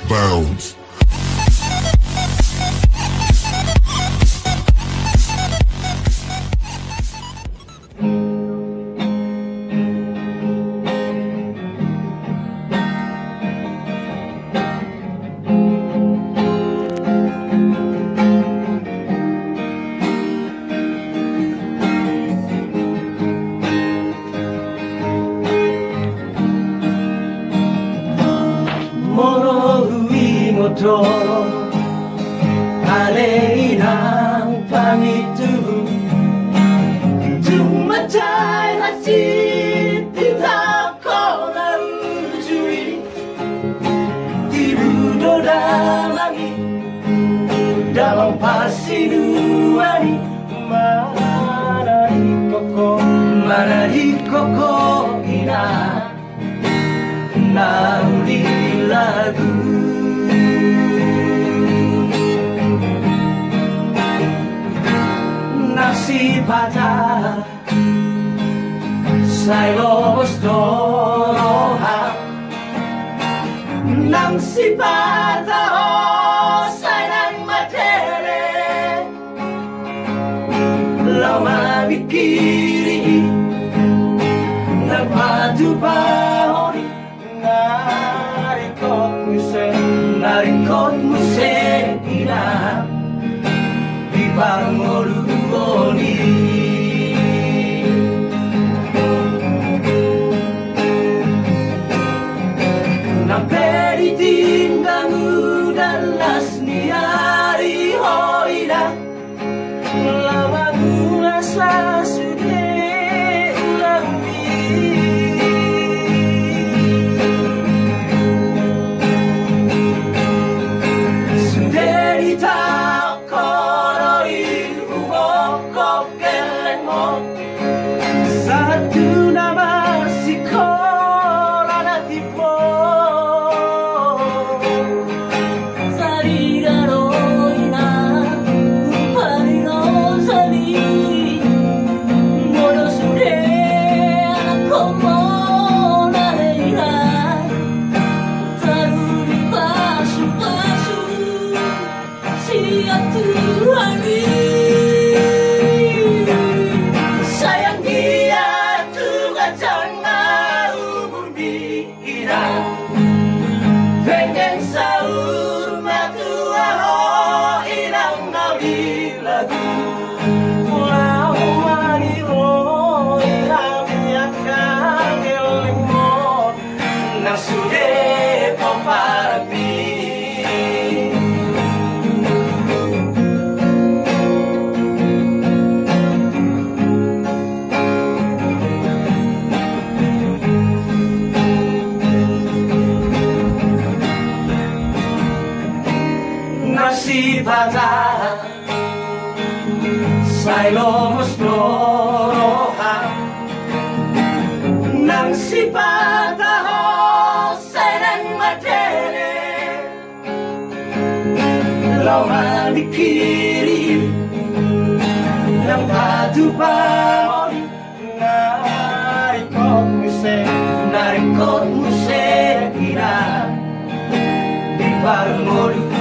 bounds. Alay ng pangitubo Tumatay na sititap ko na ujui Tirudo langit dalam pasinuan Mana di koko ina nauli lagu Nasi patah Sai lobos doroha Nasi patah Oh sai nang matere Lama mikiri Napatu pahori Narikot muse ina Di pangolu Namperi tindamu dalas niari hoida Lama gula sasude ulambi Suderi tak koroi umokok kelenmok Satu nama si kola na tipo Sayang dia juga jangan ubudi ira Pengen sahur matua ho irang nabi lagu Pulau maniro irang yakang geleng mo Nasude poparapi Nasi patah Sai lomos doroha Nang si patah Oh sai nang matere Lama mikiri Nang patu pahori Narikot muse ina Di pangolu